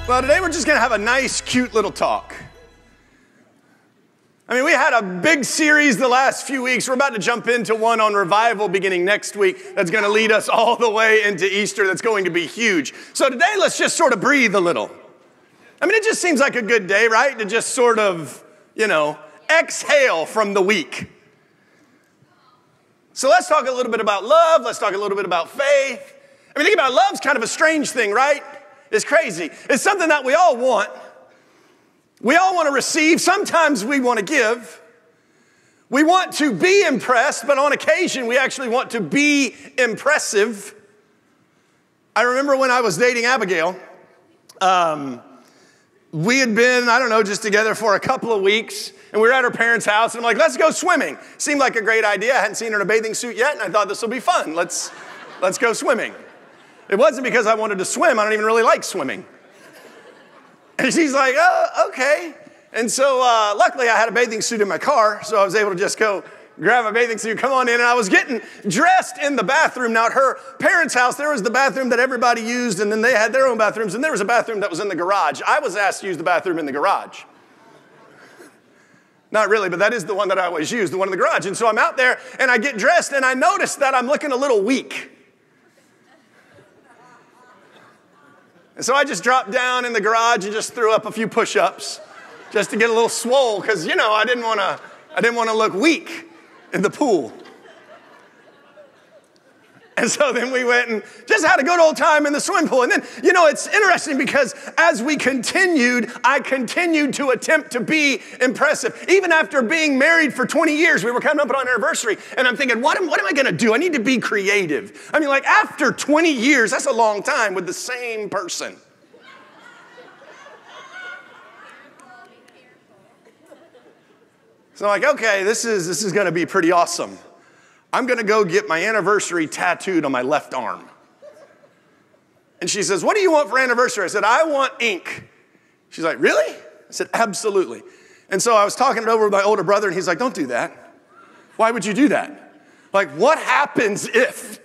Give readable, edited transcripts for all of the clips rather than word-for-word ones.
Well, today we're just going to have a nice, cute little talk. I mean, we had a big series the last few weeks. We're about to jump into one on revival beginning next week that's going to lead us all the way into Easter. That's going to be huge. So today, let's just sort of breathe a little. I mean, it just seems like a good day, right? To just sort of, exhale from the week. So let's talk a little bit about love. Let's talk a little bit about faith. I mean, think about it. Love's kind of a strange thing, right? It's crazy. It's something that we all want. We all want to receive. Sometimes we want to give. We want to be impressed, but on occasion we actually want to be impressive. I remember when I was dating Abigail, we had been, just together for a couple of weeks, and we were at her parents' house, and I'm like, let's go swimming. Seemed like a great idea. I hadn't seen her in a bathing suit yet, and I thought this will be fun. Let's go swimming. It wasn't because I wanted to swim. I don't even really like swimming. And she's like, oh, okay. And so luckily I had a bathing suit in my car, so I was able to just go grab a bathing suit, come on in, and I was getting dressed in the bathroom. Now at her parents' house, there was the bathroom that everybody used, and then they had their own bathrooms, and there was a bathroom that was in the garage. I was asked to use the bathroom in the garage. Not really, but that is the one that I always use, the one in the garage. And so I'm out there, and I get dressed, and I notice that I'm looking a little weak. And so I just dropped down in the garage and just threw up a few push-ups just to get a little swole because, I didn't want to look weak in the pool. And so then we went and just had a good old time in the swimming pool. And then, it's interesting because as we continued, I continued to attempt to be impressive. Even after being married for 20 years, we were coming up on our anniversary, and I'm thinking, what am I going to do? I need to be creative. I mean, after 20 years, that's a long time with the same person. So I'm like, okay, this is going to be pretty awesome. I'm going to go get my anniversary tattooed on my left arm. And she says, what do you want for anniversary? I said, I want ink. She's like, really? I said, absolutely. And so I was talking it over with my older brother, and he's like, don't do that. Why would you do that? Like, what happens if?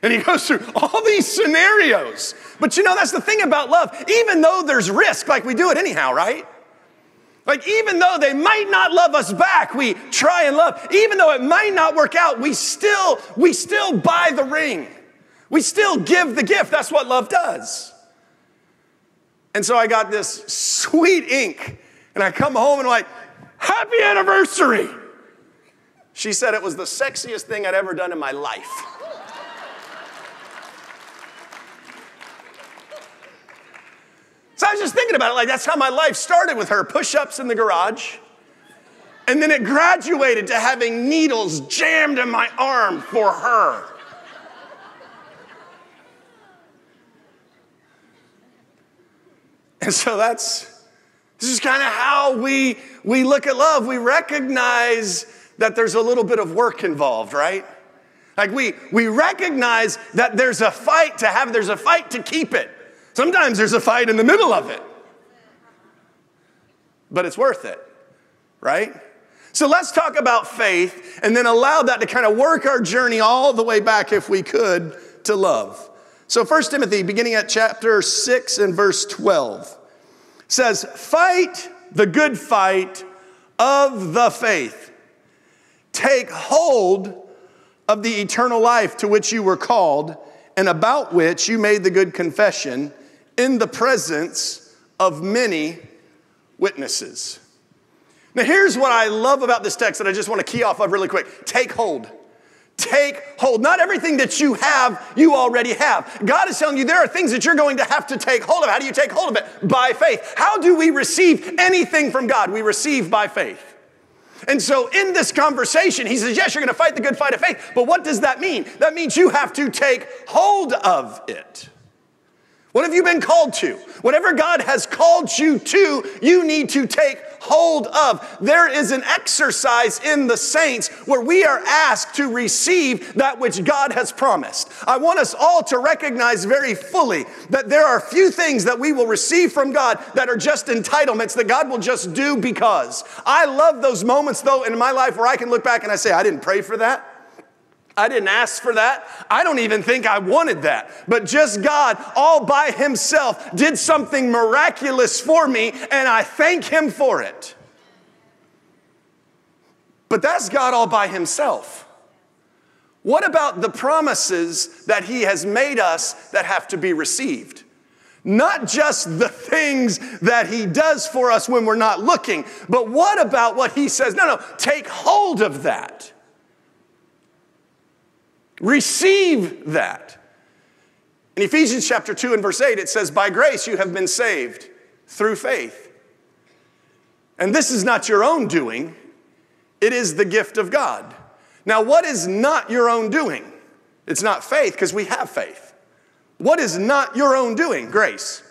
And he goes through all these scenarios. But that's the thing about love. Even though there's risk, we do it anyhow, right? Even though they might not love us back, we try and love. Even though it might not work out, we still buy the ring. We still give the gift. That's what love does. And so I got this sweet ink, and I come home and I'm like, happy anniversary. She said it was the sexiest thing I'd ever done in my life. So I was just thinking about it, that's how my life started with her, push-ups in the garage. And then it graduated to having needles jammed in my arm for her. And so this is kind of how we look at love. We recognize that there's a little bit of work involved, right? We recognize that there's a fight to have, there's a fight to keep it. Sometimes there's a fight in the middle of it. But it's worth it, right? So let's talk about faith and then allow that to kind of work our journey all the way back, if we could, to love. So 1 Timothy, beginning at chapter 6 and verse 12, says, fight the good fight of the faith. Take hold of the eternal life to which you were called and about which you made the good confession in the presence of many witnesses. Now here's what I love about this text that I just want to key off of really quick. Take hold. Take hold. Not everything that you have, you already have. God is telling you there are things that you're going to have to take hold of. How do you take hold of it? By faith. How do we receive anything from God? We receive by faith. And so in this conversation, he says, yes, you're going to fight the good fight of faith. But what does that mean? That means you have to take hold of it. What have you been called to? Whatever God has called you to, you need to take hold of. There is an exercise in the saints where we are asked to receive that which God has promised. I want us all to recognize very fully that there are few things that we will receive from God that are just entitlements that God will just do because. I love those moments, though, in my life where I can look back and I say, I didn't pray for that. I didn't ask for that. I don't even think I wanted that. But just God, all by himself, did something miraculous for me, and I thank him for it. But that's God all by himself. What about the promises that he has made us that have to be received? Not just the things that he does for us when we're not looking, but what about what he says? No, take hold of that. Receive that. In Ephesians chapter 2 and verse 8, it says, by grace you have been saved through faith. And this is not your own doing. It is the gift of God. Now, what is not your own doing? It's not faith, because we have faith. What is not your own doing? Grace.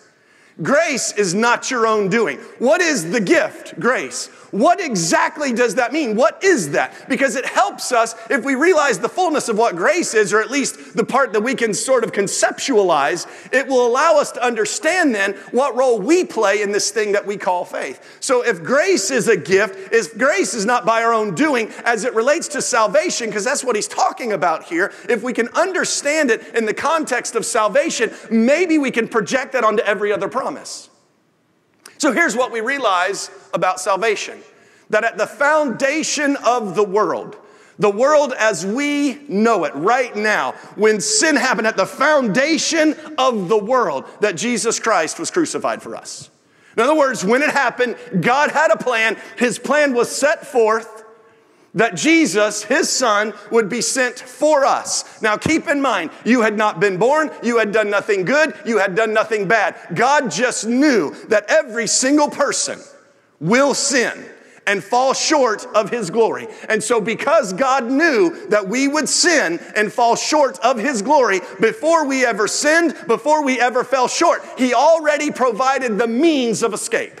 Grace is not your own doing. What is the gift? Grace. What exactly does that mean? What is that? Because it helps us if we realize the fullness of what grace is, or at least the part that we can sort of conceptualize. It will allow us to understand then what role we play in this thing that we call faith. So if grace is a gift, if grace is not by our own doing as it relates to salvation, because that's what he's talking about here, if we can understand it in the context of salvation, maybe we can project that onto every other promise. So here's what we realize about salvation. That at the foundation of the world as we know it right now, when sin happened, at the foundation of the world, that Jesus Christ was crucified for us. In other words, when it happened, God had a plan. His plan was set forth that Jesus, his son, would be sent for us. Now keep in mind, you had not been born, you had done nothing good, you had done nothing bad. God just knew that every single person will sin and fall short of his glory. And so because God knew that we would sin and fall short of his glory, before we ever sinned, before we ever fell short, he already provided the means of escape.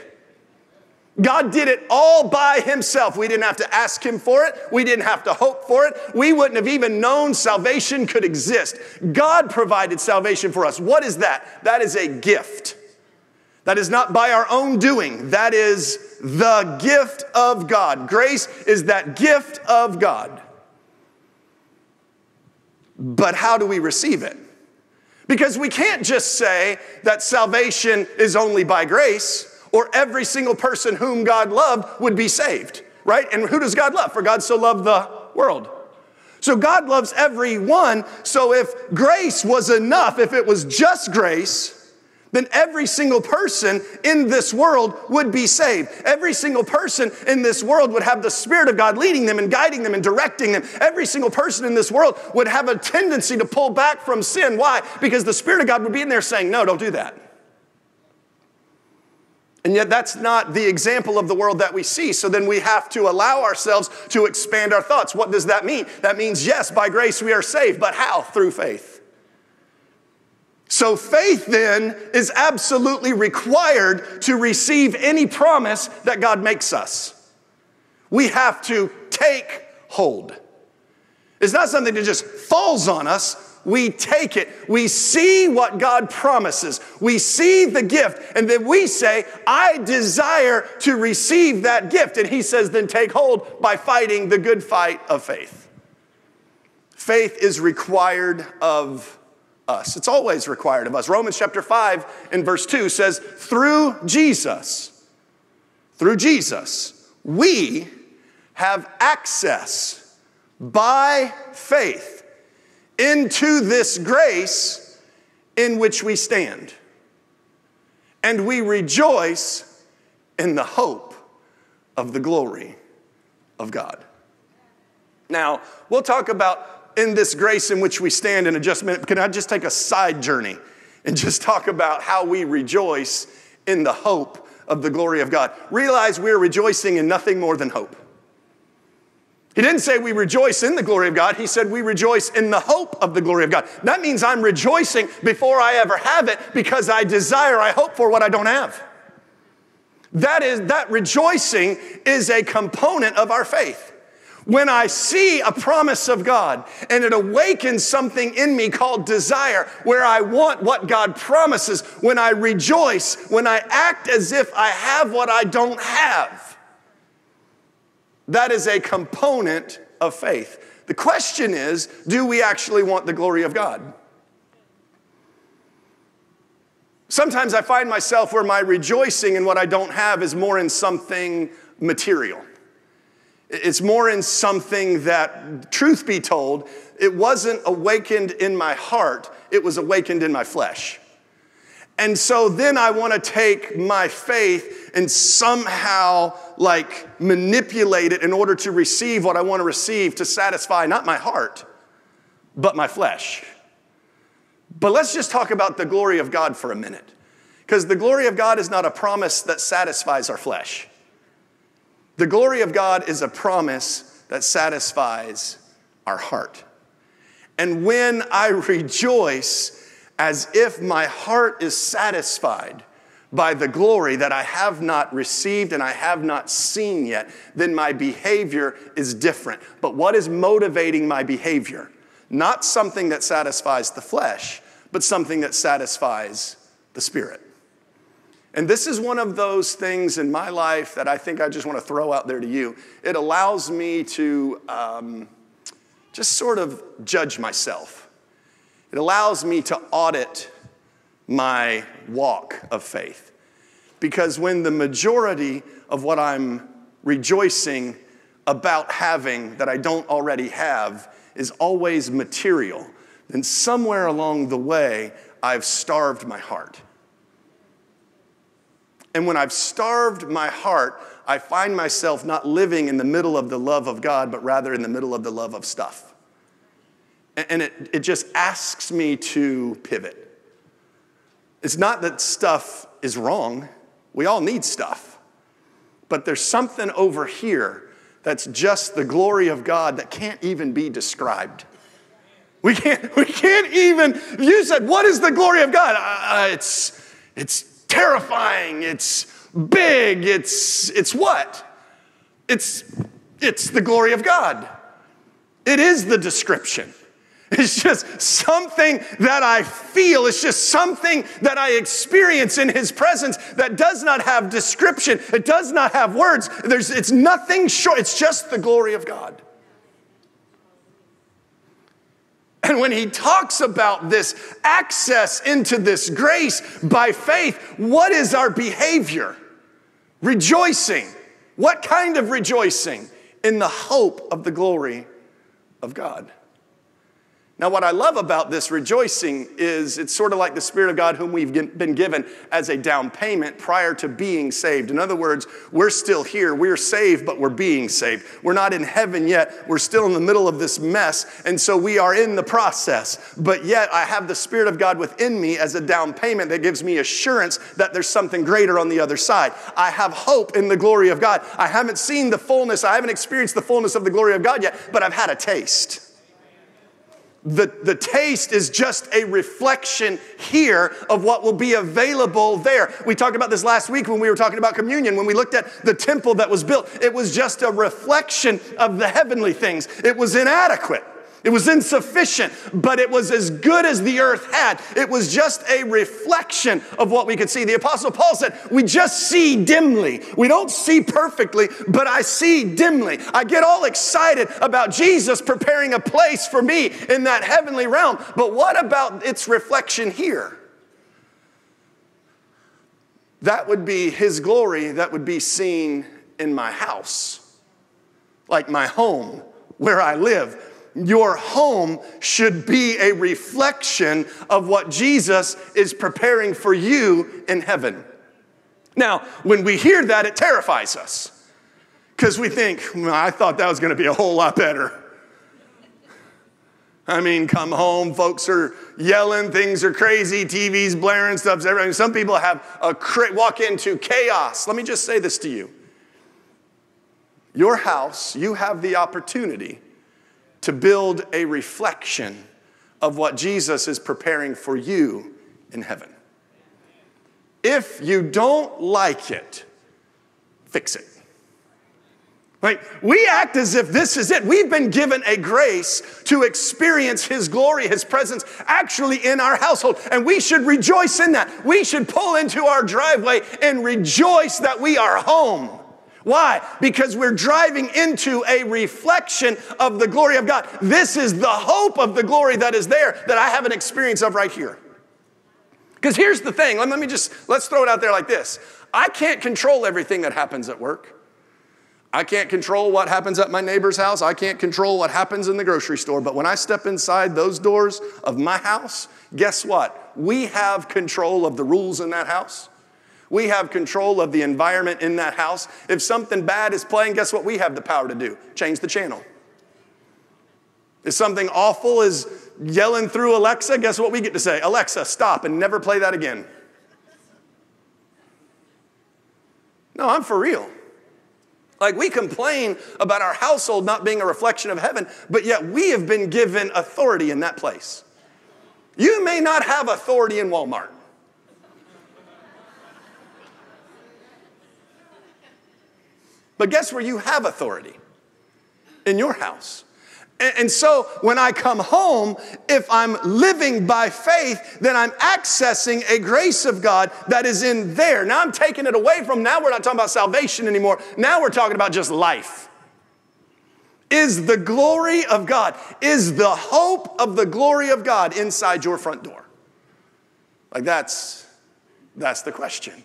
God did it all by himself. We didn't have to ask him for it. We didn't have to hope for it. We wouldn't have even known salvation could exist. God provided salvation for us. What is that? That is a gift. That is not by our own doing. That is the gift of God. Grace is that gift of God. But how do we receive it? Because we can't just say that salvation is only by grace, or every single person whom God loved would be saved, right? And who does God love? For God so loved the world. So God loves everyone. So if grace was enough, if it was just grace, then every single person in this world would be saved. Every single person in this world would have the Spirit of God leading them and guiding them and directing them. Every single person in this world would have a tendency to pull back from sin. Why? Because the Spirit of God would be in there saying, no, don't do that. And yet that's not the example of the world that we see. So then we have to allow ourselves to expand our thoughts. What does that mean? That means, yes, by grace we are saved. But how? Through faith. So faith then is absolutely required to receive any promise that God makes us. We have to take hold. It's not something that just falls on us. We take it. We see what God promises. We see the gift. And then we say, I desire to receive that gift. And he says, then take hold by fighting the good fight of faith. Faith is required of us. It's always required of us. Romans chapter 5 and verse 2 says, through Jesus, we have access by faith into this grace in which we stand. And we rejoice in the hope of the glory of God. Now, we'll talk about in this grace in which we stand in just a minute. Can I just take a side journey and just talk about how we rejoice in the hope of the glory of God? Realize we're rejoicing in nothing more than hope. He didn't say we rejoice in the glory of God. He said we rejoice in the hope of the glory of God. That means I'm rejoicing before I ever have it because I hope for what I don't have. That rejoicing is a component of our faith. When I see a promise of God and it awakens something in me called desire, where I want what God promises, when I rejoice, when I act as if I have what I don't have, that is a component of faith. The question is, do we actually want the glory of God? Sometimes I find myself where my rejoicing in what I don't have is more in something material. It's more in something that, truth be told, it wasn't awakened in my heart, it was awakened in my flesh. And so then I want to take my faith and somehow manipulate it in order to receive what I want to receive to satisfy not my heart, but my flesh. But let's just talk about the glory of God for a minute. Because the glory of God is not a promise that satisfies our flesh. The glory of God is a promise that satisfies our heart. And when I rejoice as if my heart is satisfied by the glory that I have not received and I have not seen yet, then my behavior is different. But what is motivating my behavior? Not something that satisfies the flesh, but something that satisfies the spirit. And this is one of those things in my life that I think I just want to throw out there to you. It allows me to just sort of judge myself. It allows me to audit my walk of faith. Because when the majority of what I'm rejoicing about having that I don't already have is always material, then somewhere along the way, I've starved my heart. And when I've starved my heart, I find myself not living in the middle of the love of God, but rather in the middle of the love of stuff. And it just asks me to pivot. It's not that stuff is wrong. We all need stuff. But there's something over here that's just the glory of God that can't even be described. We can't even, you said, what is the glory of God? It's terrifying, it's big, it's what? It's the glory of God. It is the description. It's just something that I feel. It's just something that I experience in His presence that does not have description. It does not have words. It's nothing short. It's just the glory of God. And when He talks about this access into this grace by faith, what is our behavior? Rejoicing. What kind of rejoicing? In the hope of the glory of God. Now, what I love about this rejoicing is it's sort of like the Spirit of God whom we've been given as a down payment prior to being saved. In other words, we're still here. We're saved, but we're being saved. We're not in heaven yet. We're still in the middle of this mess, and so we are in the process. But yet, I have the Spirit of God within me as a down payment that gives me assurance that there's something greater on the other side. I have hope in the glory of God. I haven't seen the fullness. I haven't experienced the fullness of the glory of God yet, but I've had a taste. The taste is just a reflection here of what will be available there. We talked about this last week when we were talking about communion. When we looked at the temple that was built, it was just a reflection of the heavenly things. It was inadequate. It was insufficient, but it was as good as the earth had. It was just a reflection of what we could see. The Apostle Paul said, we just see dimly. We don't see perfectly, but I see dimly. I get all excited about Jesus preparing a place for me in that heavenly realm, but what about its reflection here? That would be His glory that would be seen in my house, like my home, where I live. Your home should be a reflection of what Jesus is preparing for you in heaven. Now, when we hear that, it terrifies us because we think, well, I thought that was going to be a whole lot better. I mean, come home, folks are yelling, things are crazy, TV's blaring, stuff's everything. Some people have walk into chaos. Let me just say this to you. Your house, you have the opportunity to build a reflection of what Jesus is preparing for you in heaven. If you don't like it, fix it. Like, we act as if this is it. We've been given a grace to experience His glory, His presence actually in our household. And we should rejoice in that. We should pull into our driveway and rejoice that we are home. Why? Because we're driving into a reflection of the glory of God. This is the hope of the glory that is there that I have an experience of right here. Because here's the thing. Let's throw it out there like this. I can't control everything that happens at work. I can't control what happens at my neighbor's house. I can't control what happens in the grocery store. But when I step inside those doors of my house, guess what? We have control of the rules in that house. We have control of the environment in that house. If something bad is playing, guess what we have the power to do? Change the channel. If something awful is yelling through Alexa, guess what we get to say? Alexa, stop and never play that again. No, I'm for real. Like, we complain about our household not being a reflection of heaven, but yet we have been given authority in that place. You may not have authority in Walmart. But guess where you have authority? In your house. And so when I come home, if I'm living by faith, then I'm accessing a grace of God that is in there. Now I'm taking it away from, now we're not talking about salvation anymore. Now we're talking about just life. Is the glory of God, is the hope of the glory of God inside your front door? Like that's the question.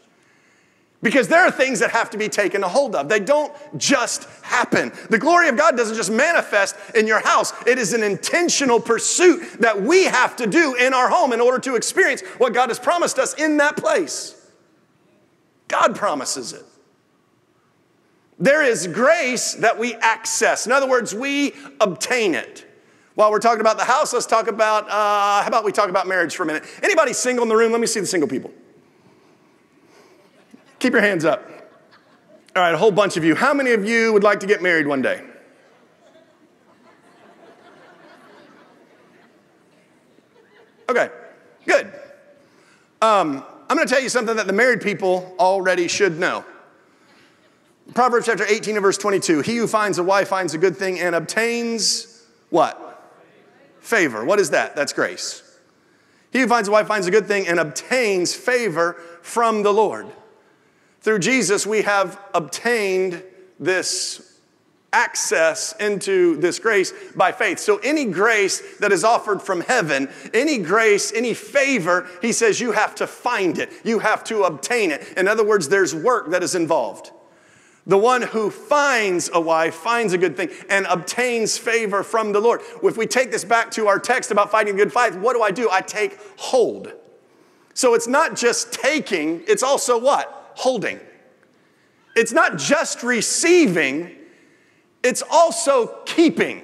Because there are things that have to be taken a hold of. They don't just happen. The glory of God doesn't just manifest in your house. It is an intentional pursuit that we have to do in our home in order to experience what God has promised us in that place. God promises it. There is grace that we access. In other words, we obtain it. While we're talking about the house, let's talk about, how about we talk about marriage for a minute? Anybody single in the room? Let me see the single people. Keep your hands up. All right, a whole bunch of you. How many of you would like to get married one day? Okay, good. I'm going to tell you something that the married people already should know. Proverbs chapter 18 and verse 22. He who finds a wife finds a good thing and obtains what? Favor. What is that? That's grace. He who finds a wife finds a good thing and obtains favor from the Lord. Through Jesus, we have obtained this access into this grace by faith. So any grace that is offered from heaven, any grace, any favor, he says you have to find it. You have to obtain it. In other words, there's work that is involved. The one who finds a wife finds a good thing and obtains favor from the Lord. If we take this back to our text about fighting a good fight, what do? I take hold. So it's not just taking, it's also what? Holding. It's not just receiving, it's also keeping.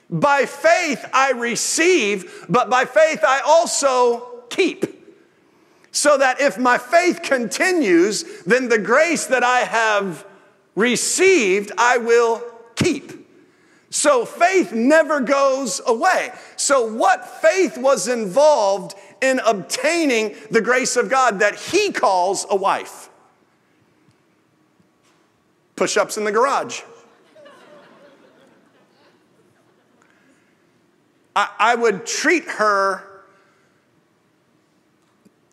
By faith I receive, but by faith I also keep. So that if my faith continues, then the grace that I have received, I will keep. So faith never goes away. So what faith was involved in obtaining the grace of God that he calls a wife? Push-ups in the garage. I would treat her,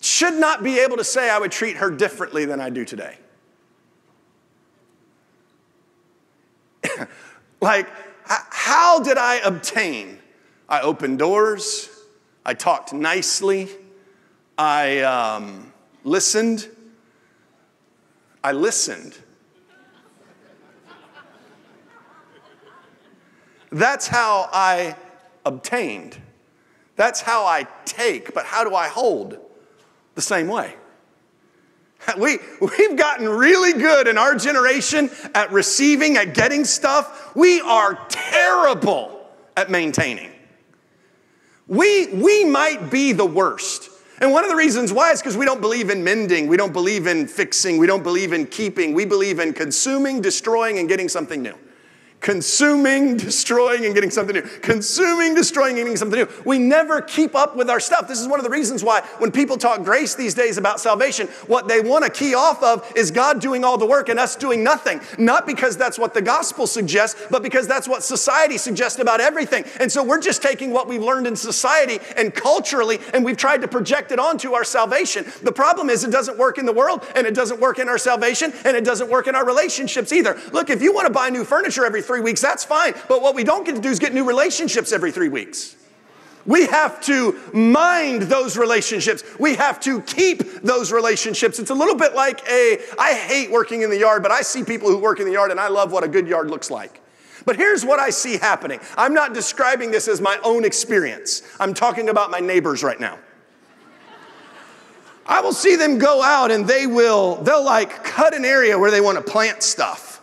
should not be able to say I would treat her differently than I do today. Like, how did I obtain? I opened doors. I talked nicely. I listened. I listened. That's how I obtained. That's how I take. But how do I hold? The same way. We've gotten really good in our generation at receiving, at getting stuff. We are terrible at maintaining. We might be the worst. And one of the reasons why is because we don't believe in mending. We don't believe in fixing. We don't believe in keeping. We believe in consuming, destroying, and getting something new. Consuming, destroying, and getting something new. Consuming, destroying, and getting something new. We never keep up with our stuff. This is one of the reasons why when people talk grace these days about salvation, what they want to key off of is God doing all the work and us doing nothing. Not because that's what the gospel suggests, but because that's what society suggests about everything. And so we're just taking what we've learned in society and culturally, and we've tried to project it onto our salvation. The problem is it doesn't work in the world, and it doesn't work in our salvation, and it doesn't work in our relationships either. Look, if you want to buy new furniture every 3 weeks, that's fine. But what we don't get to do is get new relationships every 3 weeks. We have to mind those relationships. We have to keep those relationships. It's a little bit like I hate working in the yard, but I see people who work in the yard and I love what a good yard looks like. But here's what I see happening. I'm not describing this as my own experience. I'm talking about my neighbors right now. I will see them go out and they'll like cut an area where they want to plant stuff.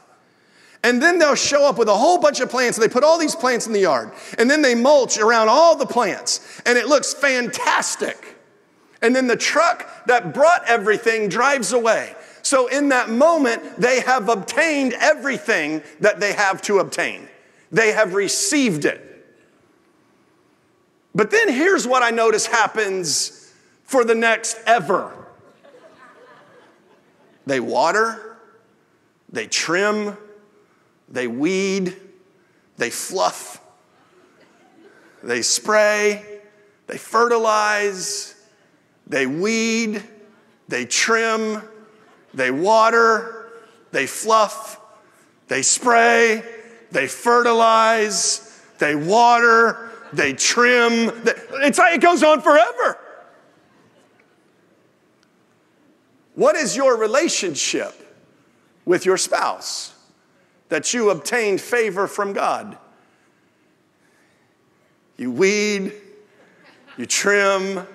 And then they'll show up with a whole bunch of plants. They put all these plants in the yard. And then they mulch around all the plants. And it looks fantastic. And then the truck that brought everything drives away. So in that moment, they have obtained everything that they have to obtain. They have received it. But then here's what I notice happens for the next ever. They water, they trim, they weed, they fluff, they spray, they fertilize, they weed, they trim, they water, they fluff, they spray, they fertilize, they water, they trim. It's like it goes on forever. What is your relationship with your spouse? That you obtained favor from God. You weed, you trim,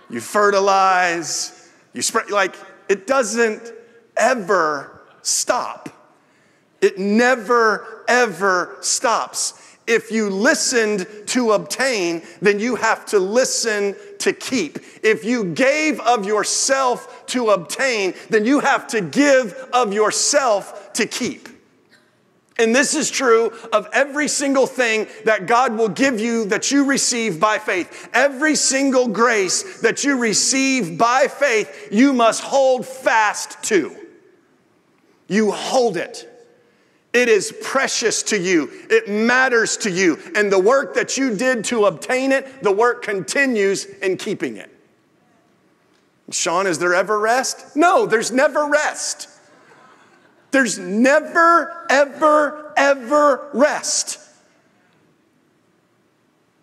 you fertilize, you spray. Like, it doesn't ever stop. It never, ever stops. If you listened to obtain, then you have to listen to keep. If you gave of yourself to obtain, then you have to give of yourself to keep. And this is true of every single thing that God will give you that you receive by faith. Every single grace that you receive by faith, you must hold fast to. You hold it. It is precious to you. It matters to you. And the work that you did to obtain it, the work continues in keeping it. Sean, is there ever rest? No, there's never rest. There's never, ever, ever rest.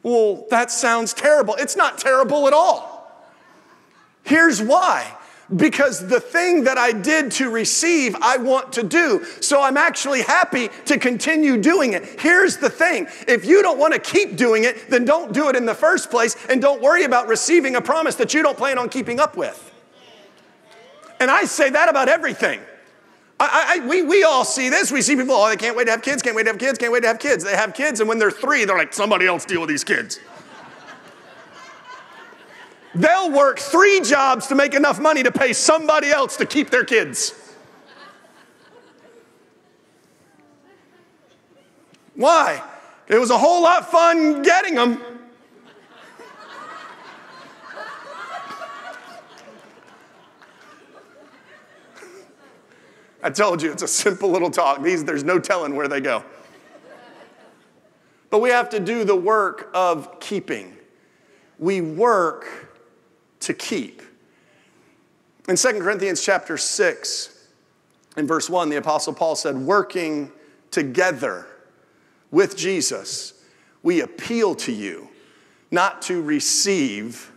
Well, that sounds terrible. It's not terrible at all. Here's why. Because the thing that I did to receive, I want to do. So I'm actually happy to continue doing it. Here's the thing. If you don't want to keep doing it, then don't do it in the first place, and don't worry about receiving a promise that you don't plan on keeping up with. And I say that about everything. We all see this. We see people, oh, they can't wait to have kids, can't wait to have kids, can't wait to have kids. They have kids, and when they're 3, they're like, somebody else deal with these kids. They'll work 3 jobs to make enough money to pay somebody else to keep their kids. Why? It was a whole lot fun getting them. I told you, it's a simple little talk. There's no telling where they go. But we have to do the work of keeping. We work to keep. In 2 Corinthians chapter 6, in verse 1, the Apostle Paul said, working together with Jesus, we appeal to you not to receive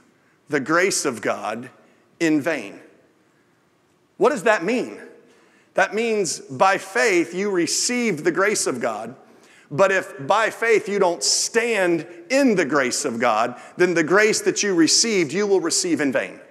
the grace of God in vain. What does that mean? That means by faith you received the grace of God, but if by faith you don't stand in the grace of God, then the grace that you received, you will receive in vain.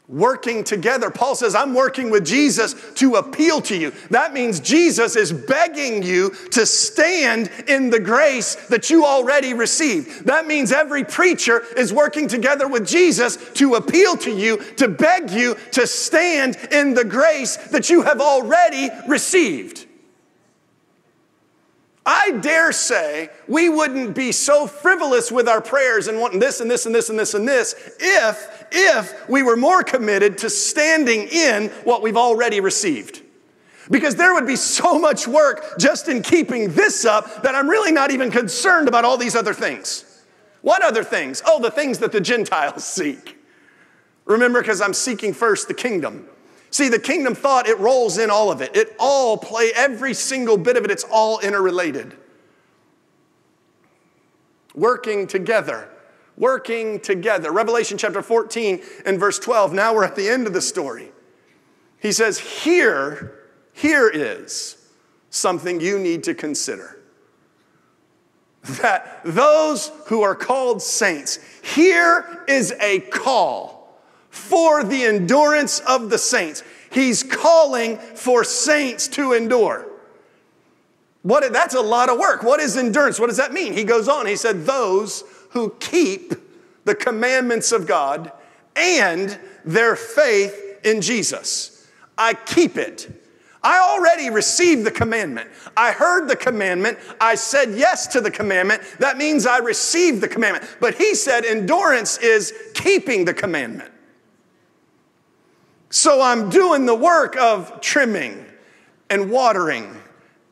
Working together. Paul says, I'm working with Jesus to appeal to you. That means Jesus is begging you to stand in the grace that you already received. That means every preacher is working together with Jesus to appeal to you, to beg you to stand in the grace that you have already received. I dare say we wouldn't be so frivolous with our prayers and wanting this and this and this and this and this if we were more committed to standing in what we've already received. Because there would be so much work just in keeping this up that I'm really not even concerned about all these other things. What other things? Oh, the things that the Gentiles seek. Remember, because I'm seeking first the kingdom. See, the kingdom thought, it rolls in all of it. Every single bit of it, it's all interrelated. Working together. Revelation chapter 14 and verse 12. Now we're at the end of the story. He says, here is something you need to consider. That those who are called saints, here is a call for the endurance of the saints. He's calling for saints to endure. That's a lot of work. What is endurance? What does that mean? He goes on. He said, those who keep the commandments of God and their faith in Jesus. I keep it. I already received the commandment. I heard the commandment. I said yes to the commandment. That means I received the commandment. But he said endurance is keeping the commandment. So I'm doing the work of trimming and watering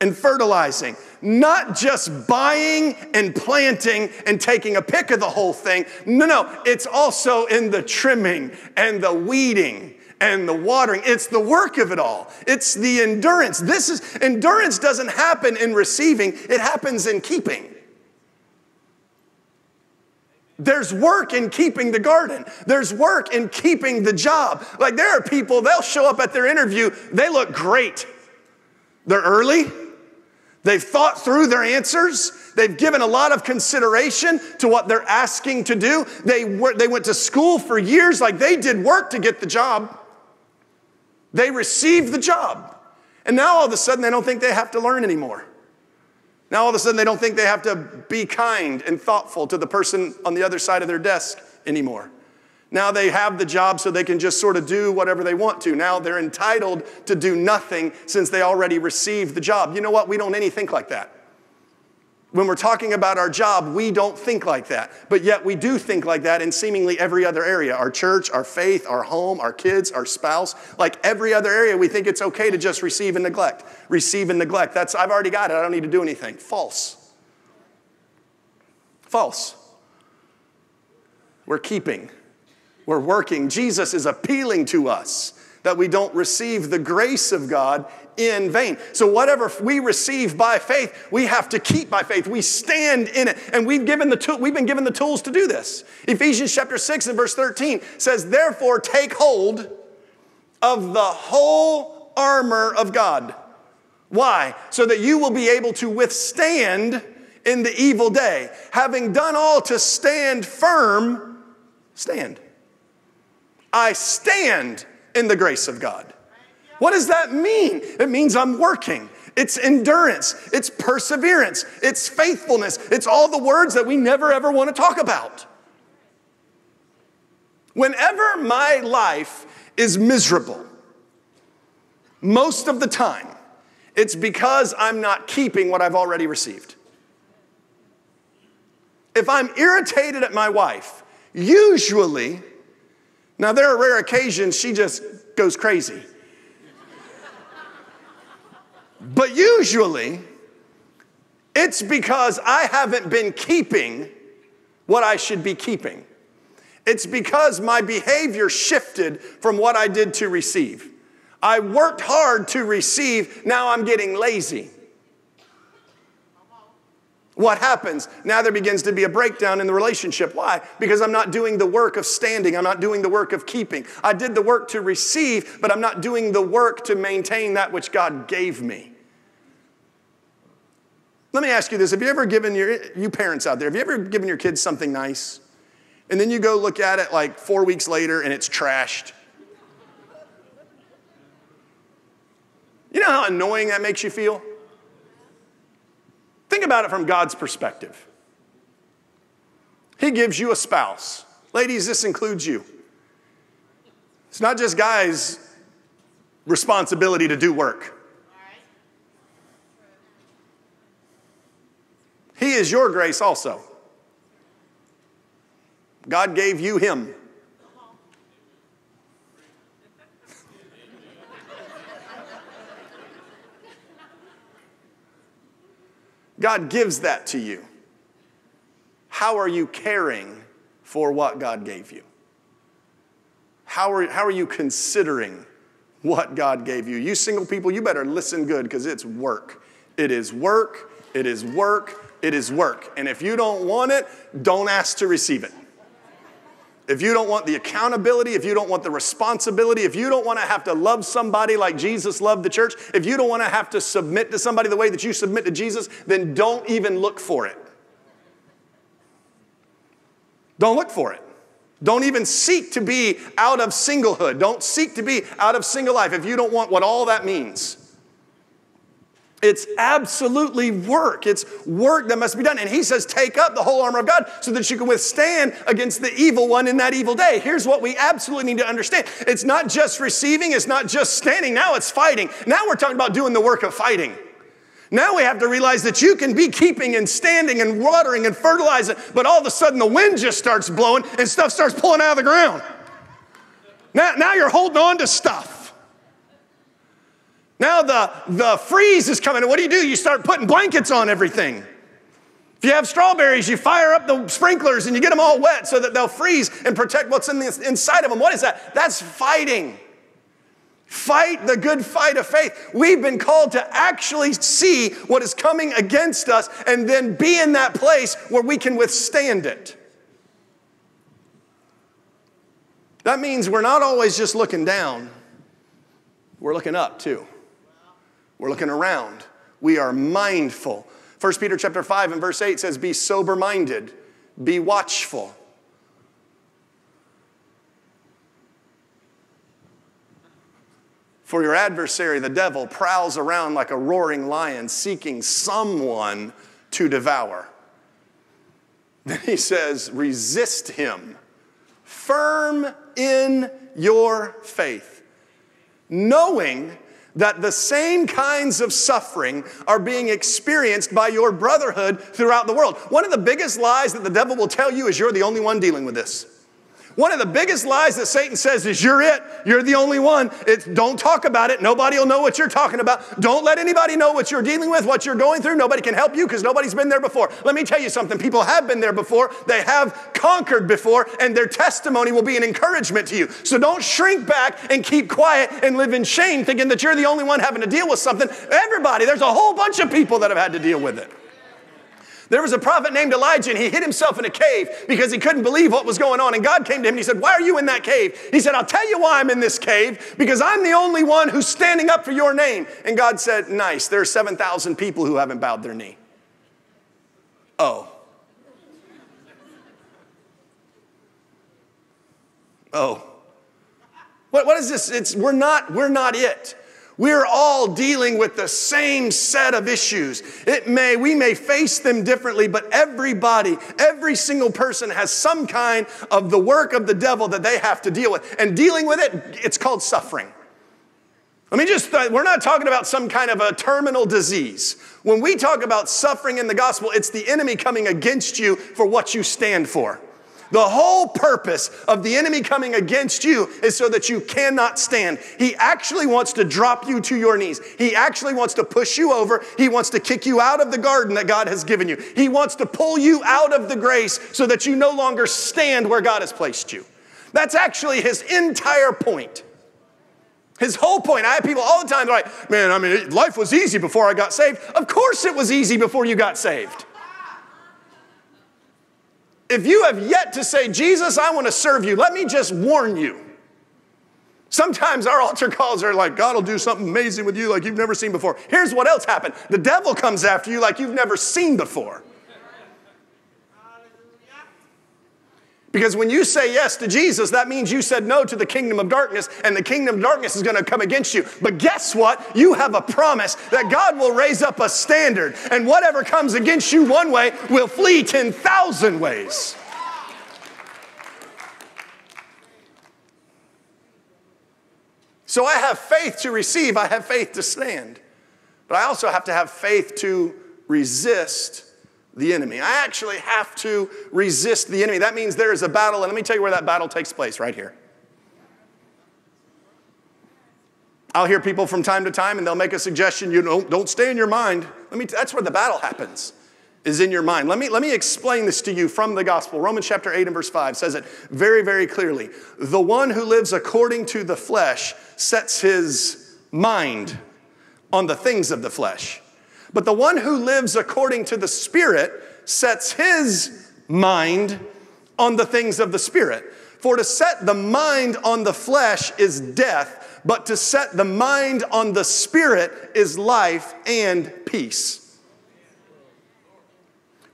and fertilizing, not just buying and planting and taking a pic of the whole thing. No, it's also in the trimming and the weeding and the watering. It's the work of it all. It's the endurance. Endurance doesn't happen in receiving, it happens in keeping. There's work in keeping the garden. There's work in keeping the job. Like there are people, they'll show up at their interview, they look great. They're early. They've thought through their answers. They've given a lot of consideration to what they're asking to do. They went to school for years, like they did work to get the job. They received the job. And now all of a sudden they don't think they have to learn anymore. Now all of a sudden they don't think they have to be kind and thoughtful to the person on the other side of their desk anymore. Now they have the job so they can just sort of do whatever they want to. Now they're entitled to do nothing since they already received the job. You know what? We don't think like that. When we're talking about our job, we don't think like that. But yet we do think like that in seemingly every other area. Our church, our faith, our home, our kids, our spouse. Like every other area, we think it's okay to just receive and neglect. Receive and neglect. I've already got it. I don't need to do anything. False. False. We're keeping. We're working. Jesus is appealing to us that we don't receive the grace of God in vain. So whatever we receive by faith, we have to keep by faith. We stand in it. And we've been given the tools to do this. Ephesians chapter 6 and verse 13 says, therefore take hold of the whole armor of God. Why? So that you will be able to withstand in the evil day. Having done all to stand firm, stand. I stand in the grace of God. What does that mean? It means I'm working. It's endurance. It's perseverance. It's faithfulness. It's all the words that we never ever want to talk about. Whenever my life is miserable, most of the time, it's because I'm not keeping what I've already received. If I'm irritated at my wife, usually, now there are rare occasions she just goes crazy. But usually, it's because I haven't been keeping what I should be keeping. It's because my behavior shifted from what I did to receive. I worked hard to receive, now I'm getting lazy. What happens? Now there begins to be a breakdown in the relationship. Why? Because I'm not doing the work of standing. I'm not doing the work of keeping. I did the work to receive, but I'm not doing the work to maintain that which God gave me. Let me ask you this. Have you ever given you parents out there, have you ever given your kids something nice? And then you go look at it like 4 weeks later and it's trashed? You know how annoying that makes you feel? Think about it from God's perspective. He gives you a spouse. Ladies, this includes you. It's not just guys' responsibility to do work. He is your grace also. God gave you him. God gives that to you. How are you caring for what God gave you? How are you considering what God gave you? You single people, you better listen good because it's work. It is work. It is work. It is work. And if you don't want it, don't ask to receive it. If you don't want the accountability, if you don't want the responsibility, if you don't want to have to love somebody like Jesus loved the church, if you don't want to have to submit to somebody the way that you submit to Jesus, then don't even look for it. Don't look for it. Don't even seek to be out of singlehood. Don't seek to be out of single life if you don't want what all that means. It's absolutely work. It's work that must be done. And he says, take up the whole armor of God so that you can withstand against the evil one in that evil day. Here's what we absolutely need to understand. It's not just receiving. It's not just standing. Now it's fighting. Now we're talking about doing the work of fighting. Now we have to realize that you can be keeping and standing and watering and fertilizing, but all of a sudden the wind just starts blowing and stuff starts pulling out of the ground. Now you're holding on to stuff. Now the freeze is coming. And what do? You start putting blankets on everything. If you have strawberries, you fire up the sprinklers and you get them all wet so that they'll freeze and protect what's inside of them. What is that? That's fighting. Fight the good fight of faith. We've been called to actually see what is coming against us and then be in that place where we can withstand it. That means we're not always just looking down. We're looking up too. We're looking around. We are mindful. 1 Peter chapter 5 and verse 8 says, be sober-minded, be watchful. For your adversary, the devil, prowls around like a roaring lion, seeking someone to devour. Then he says, resist him, firm in your faith, knowing that the same kinds of suffering are being experienced by your brotherhood throughout the world. One of the biggest lies that the devil will tell you is you're the only one dealing with this. One of the biggest lies that Satan says is you're it. You're the only one. Don't talk about it. Nobody will know what you're talking about. Don't let anybody know what you're dealing with, what you're going through. Nobody can help you because nobody's been there before. Let me tell you something. People have been there before. They have conquered before, and their testimony will be an encouragement to you. So don't shrink back and keep quiet and live in shame thinking that you're the only one having to deal with something. Everybody, there's a whole bunch of people that have had to deal with it. There was a prophet named Elijah, and he hid himself in a cave because he couldn't believe what was going on. And God came to him and he said, why are you in that cave? He said, I'll tell you why I'm in this cave, because I'm the only one who's standing up for your name. And God said, nice, there are 7,000 people who haven't bowed their knee. Oh. What is this? We're not it. We're all dealing with the same set of issues. We may face them differently, but everybody, every single person has some kind of the work of the devil that they have to deal with. And dealing with it, it's called suffering. We're not talking about some kind of a terminal disease. When we talk about suffering in the gospel, it's the enemy coming against you for what you stand for. The whole purpose of the enemy coming against you is so that you cannot stand. He actually wants to drop you to your knees. He actually wants to push you over. He wants to kick you out of the garden that God has given you. He wants to pull you out of the grace so that you no longer stand where God has placed you. That's actually his entire point. His whole point. I have people all the time, they're like, man, life was easy before I got saved. Of course it was easy before you got saved. If you have yet to say, Jesus, I want to serve you, let me just warn you. Sometimes our altar calls are like, God will do something amazing with you like you've never seen before. Here's what else happened. The devil comes after you like you've never seen before. Because when you say yes to Jesus, that means you said no to the kingdom of darkness, and the kingdom of darkness is going to come against you. But guess what? You have a promise that God will raise up a standard, and whatever comes against you one way will flee 10,000 ways. So I have faith to receive. I have faith to stand. But I also have to have faith to resist the enemy. I actually have to resist the enemy. That means there is a battle, and let me tell you where that battle takes place, right here. I'll hear people from time to time, and they'll make a suggestion, don't stay in your mind. That's where the battle happens, is in your mind. Let me explain this to you from the gospel. Romans chapter 8 and verse 5 says it very, very clearly. The one who lives according to the flesh sets his mind on the things of the flesh. But the one who lives according to the Spirit sets his mind on the things of the Spirit. For to set the mind on the flesh is death, but to set the mind on the Spirit is life and peace.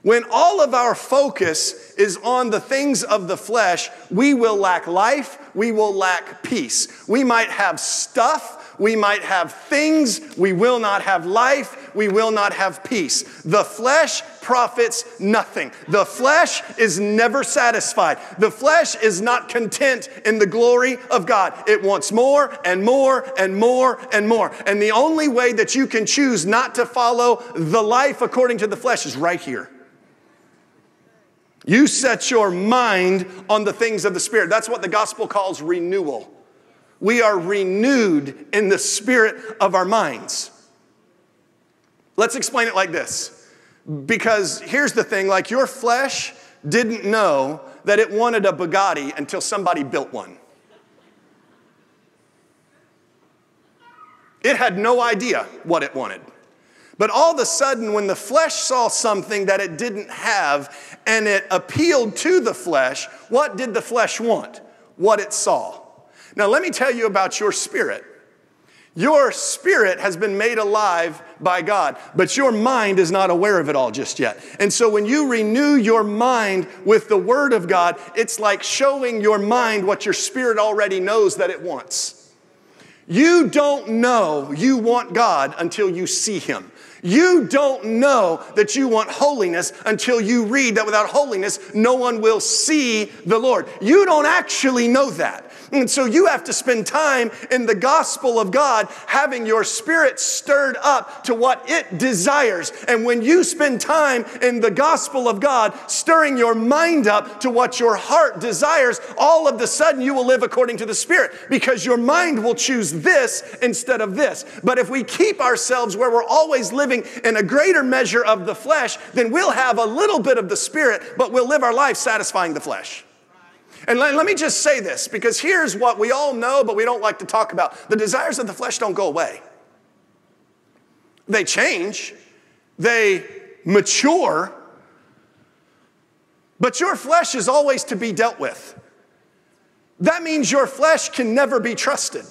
When all of our focus is on the things of the flesh, we will lack life, we will lack peace. We might have stuff, we might have things, we will not have life, we will not have peace. The flesh profits nothing. The flesh is never satisfied. The flesh is not content in the glory of God. It wants more and more and more and more. And the only way that you can choose not to follow the life according to the flesh is right here. You set your mind on the things of the Spirit. That's what the gospel calls renewal. We are renewed in the spirit of our minds. Let's explain it like this. Because here's the thing, like your flesh didn't know that it wanted a Bugatti until somebody built one. It had no idea what it wanted. But all of a sudden, when the flesh saw something that it didn't have and it appealed to the flesh, what did the flesh want? What it saw. Now, let me tell you about your spirit. Your spirit has been made alive by God, but your mind is not aware of it all just yet. And so when you renew your mind with the Word of God, it's like showing your mind what your spirit already knows that it wants. You don't know you want God until you see Him. You don't know that you want holiness until you read that without holiness, no one will see the Lord. You don't actually know that. And so you have to spend time in the gospel of God, having your spirit stirred up to what it desires. And when you spend time in the gospel of God, stirring your mind up to what your heart desires, all of a sudden you will live according to the Spirit, because your mind will choose this instead of this. But if we keep ourselves where we're always living in a greater measure of the flesh, then we'll have a little bit of the Spirit, but we'll live our life satisfying the flesh. And let me just say this, because here's what we all know, but we don't like to talk about. The desires of the flesh don't go away. They change. They mature. But your flesh is always to be dealt with. That means your flesh can never be trusted.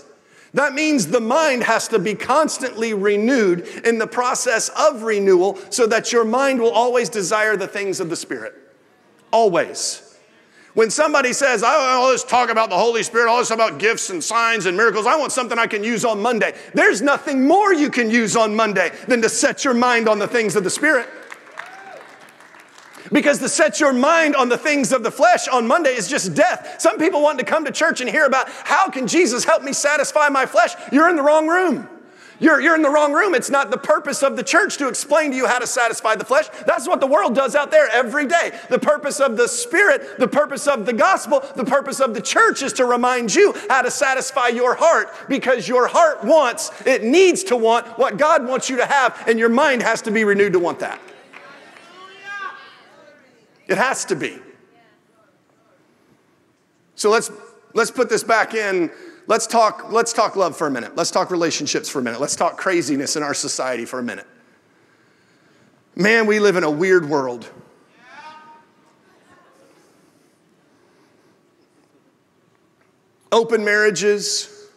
That means the mind has to be constantly renewed in the process of renewal so that your mind will always desire the things of the Spirit. Always. When somebody says, all this talk about the Holy Spirit, all this about gifts and signs and miracles, I want something I can use on Monday. There's nothing more you can use on Monday than to set your mind on the things of the Spirit. Because to set your mind on the things of the flesh on Monday is just death. Some people want to come to church and hear about, how can Jesus help me satisfy my flesh? You're in the wrong room. You're in the wrong room. It's not the purpose of the church to explain to you how to satisfy the flesh. That's what the world does out there every day. The purpose of the Spirit, the purpose of the gospel, the purpose of the church is to remind you how to satisfy your heart, because your heart wants, it needs to want what God wants you to have, and your mind has to be renewed to want that. It has to be. So let's put this back in. Let's talk love for a minute. Let's talk relationships for a minute. Let's talk craziness in our society for a minute. Man, we live in a weird world. Open marriages,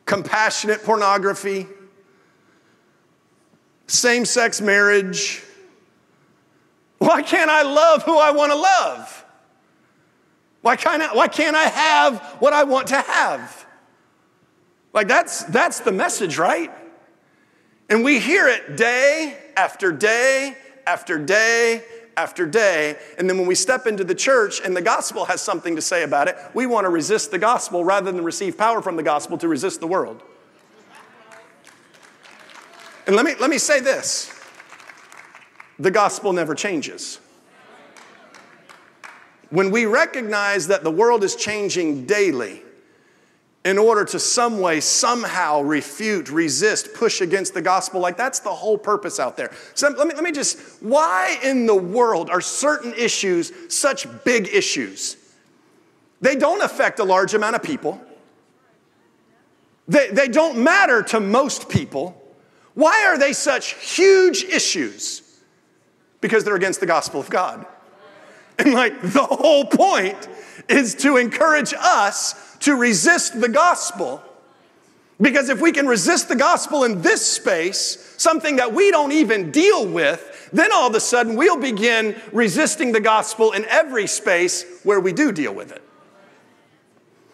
compassionate pornography, same-sex marriage. Why can't I love who I want to love? Why can't I have what I want to have? Like that's the message, right? And we hear it day after day after day after day. And then when we step into the church and the gospel has something to say about it, we want to resist the gospel rather than receive power from the gospel to resist the world. And let me say this. the gospel never changes. When we recognize that the world is changing daily, in order to some way, somehow refute, resist, push against the gospel, like that's the whole purpose out there. So let me just, why in the world are certain issues such big issues? They don't affect a large amount of people. They don't matter to most people. Why are they such huge issues? Because they're against the gospel of God. And like the whole point is to encourage us to resist the gospel. Because if we can resist the gospel in this space, something that we don't even deal with, then all of a sudden we'll begin resisting the gospel in every space where we do deal with it.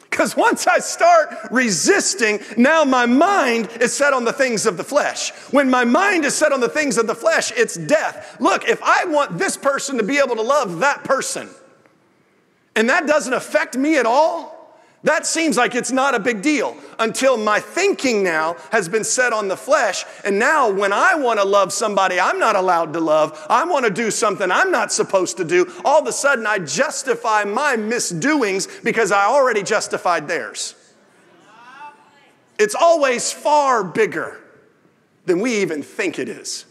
Because once I start resisting, now my mind is set on the things of the flesh. When my mind is set on the things of the flesh, it's death. Look, if I want this person to be able to love that person, and that doesn't affect me at all, that seems like it's not a big deal until my thinking now has been set on the flesh. And now when I want to love somebody I'm not allowed to love, I want to do something I'm not supposed to do, all of a sudden I justify my misdoings because I already justified theirs. It's always far bigger than we even think it is.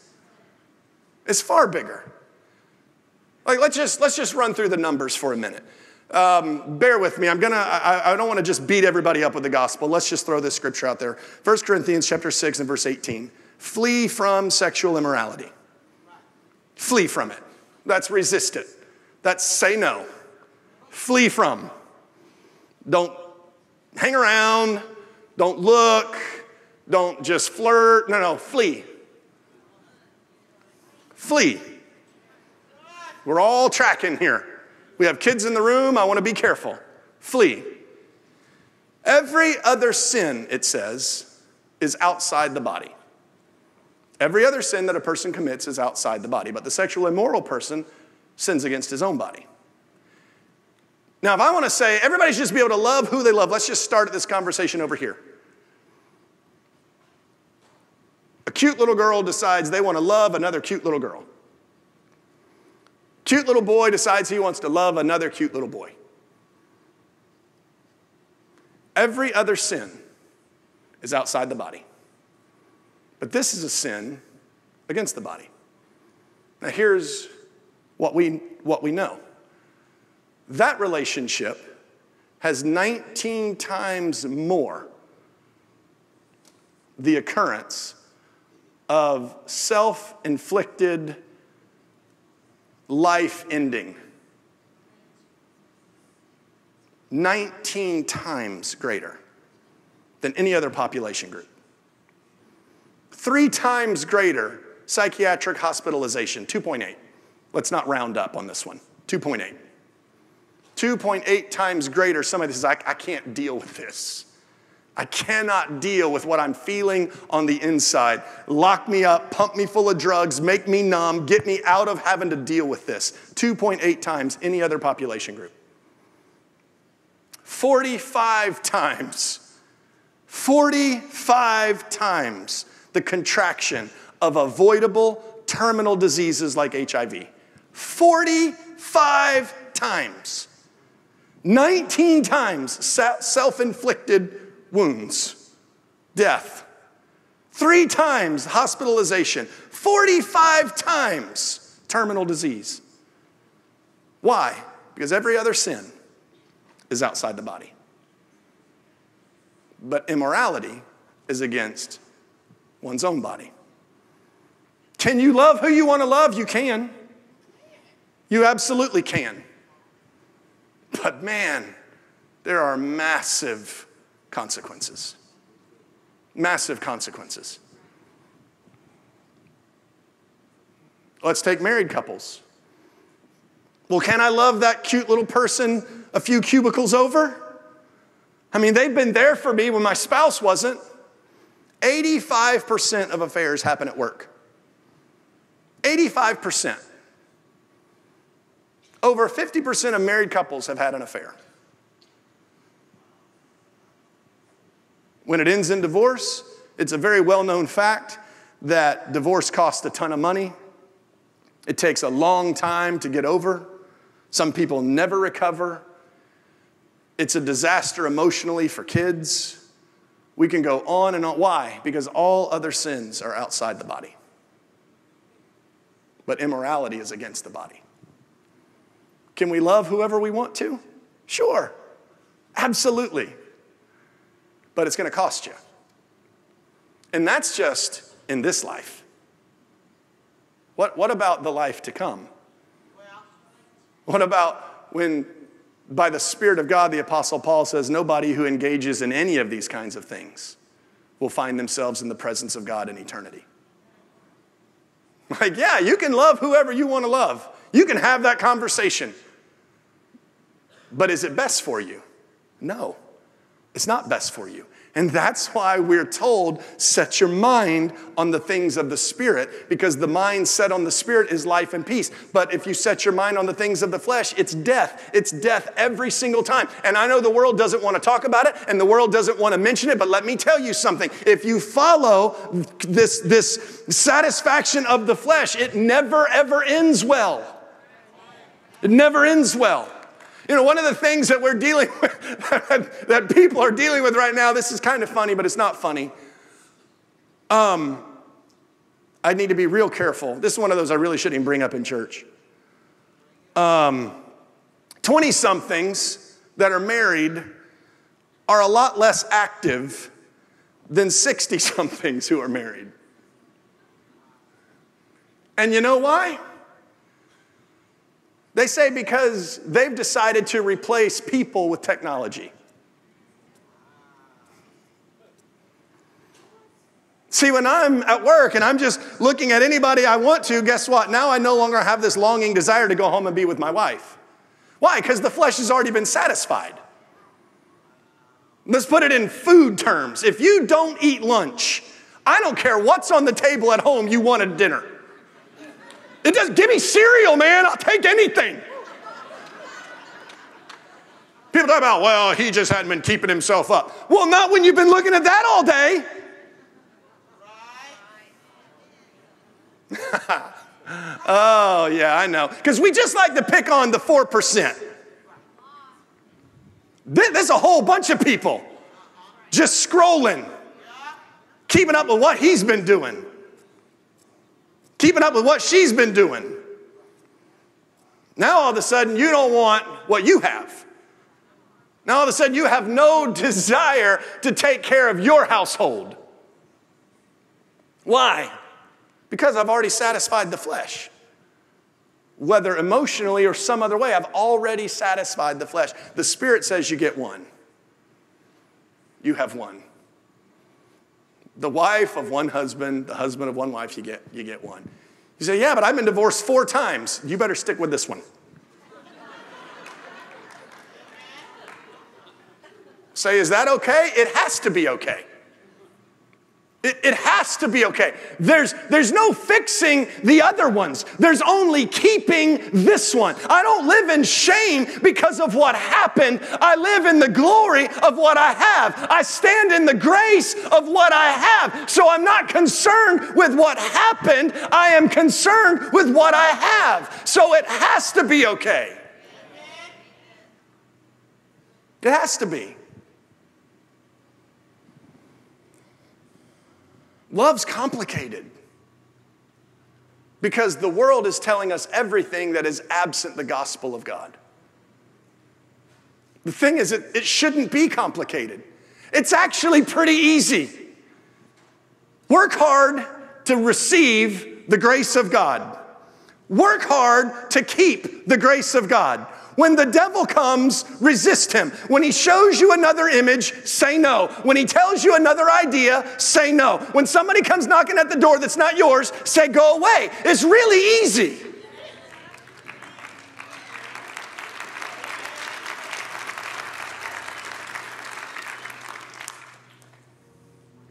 It's far bigger. Like let's just run through the numbers for a minute. Bear with me. I don't want to just beat everybody up with the gospel. Let's just throw this scripture out there. 1 Corinthians chapter 6 and verse 18. Flee from sexual immorality. Flee from it. That's resist it. That's say no. Flee from. Don't hang around. Don't look. Don't just flirt. No, flee. Flee. We're all tracking here. We have kids in the room. I want to be careful. Flee. Every other sin, it says, is outside the body. Every other sin that a person commits is outside the body. But the sexual immoral person sins against his own body. Now, if I want to say everybody should just be able to love who they love, let's just start this conversation over here. A cute little girl decides they want to love another cute little girl. Cute little boy decides he wants to love another cute little boy. Every other sin is outside the body. But this is a sin against the body. Now here's what we know. That relationship has 19 times more the occurrence of self-inflicted life ending. 19 times greater than any other population group. 3 times greater psychiatric hospitalization, 2.8. Let's not round up on this one, 2.8. 2.8 times greater. Somebody says, I can't deal with this. I cannot deal with what I'm feeling on the inside. Lock me up, pump me full of drugs, make me numb, get me out of having to deal with this. 2.8 times any other population group. 45 times the contraction of avoidable terminal diseases like HIV. 45 times. 19 times self-inflicted wounds, death. 3 times hospitalization. 45 times terminal disease. Why? Because every other sin is outside the body. But immorality is against one's own body. Can you love who you want to love? You can. You absolutely can. But man, there are massive consequences. Massive consequences. Let's take married couples. Well, can I love that cute little person a few cubicles over? I mean, they've been there for me when my spouse wasn't. 85% of affairs happen at work. 85%. Over 50% of married couples have had an affair. When it ends in divorce, it's a very well-known fact that divorce costs a ton of money. It takes a long time to get over. Some people never recover. It's a disaster emotionally for kids. We can go on and on. Why? Because all other sins are outside the body. But immorality is against the body. Can we love whoever we want to? Sure. Absolutely. But it's going to cost you. And that's just in this life. What about the life to come? What about when, by the Spirit of God, the Apostle Paul says, nobody who engages in any of these kinds of things will find themselves in the presence of God in eternity. Like, yeah, you can love whoever you want to love. You can have that conversation. But is it best for you? No, it's not best for you. And that's why we're told, set your mind on the things of the Spirit, because the mind set on the Spirit is life and peace. But if you set your mind on the things of the flesh, it's death. It's death every single time. And I know the world doesn't want to talk about it, and the world doesn't want to mention it, but let me tell you something. If you follow this satisfaction of the flesh, it never, ever ends well. It never ends well. You know, one of the things that we're dealing with, that people are dealing with right now, this is kind of funny, but it's not funny. I need to be real careful. This is one of those I really shouldn't even bring up in church. 20-somethings that are married are a lot less active than 60-somethings who are married. And you know why? They say because they've decided to replace people with technology. See, when I'm at work and I'm just looking at anybody I want to, guess what? Now I no longer have this longing desire to go home and be with my wife. Why? Because the flesh has already been satisfied. Let's put it in food terms. If you don't eat lunch, I don't care what's on the table at home, you want at dinner. It does. Give me cereal, man. I'll take anything. People talk about, well, he just hadn't been keeping himself up. Well, not when you've been looking at that all day. Oh, yeah, I know. Because we just like to pick on the 4%. There's a whole bunch of people just scrolling, keeping up with what he's been doing. Keeping up with what she's been doing. Now all of a sudden you don't want what you have. Now all of a sudden you have no desire to take care of your household. Why? Because I've already satisfied the flesh. Whether emotionally or some other way, I've already satisfied the flesh. The Spirit says you get one. You have one. The wife of one husband, the husband of one wife, you get one. You say, yeah, but I've been divorced 4 times. You better stick with this one. Say, is that okay? It has to be okay. It has to be okay. There's no fixing the other ones. There's only keeping this one. I don't live in shame because of what happened. I live in the glory of what I have. I stand in the grace of what I have. So I'm not concerned with what happened. I am concerned with what I have. So it has to be okay. It has to be. Love's complicated because the world is telling us everything that is absent the gospel of God. The thing is, it shouldn't be complicated. It's actually pretty easy. Work hard to receive the grace of God. Work hard to keep the grace of God. When the devil comes, resist him. When he shows you another image, say no. When he tells you another idea, say no. When somebody comes knocking at the door that's not yours, say go away. It's really easy.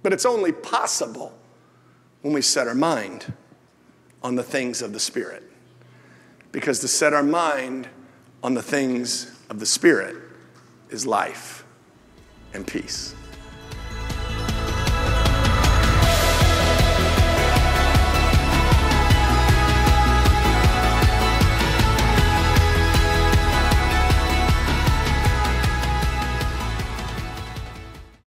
But it's only possible when we set our mind on the things of the Spirit. Because to set our mind on the things of the Spirit is life and peace.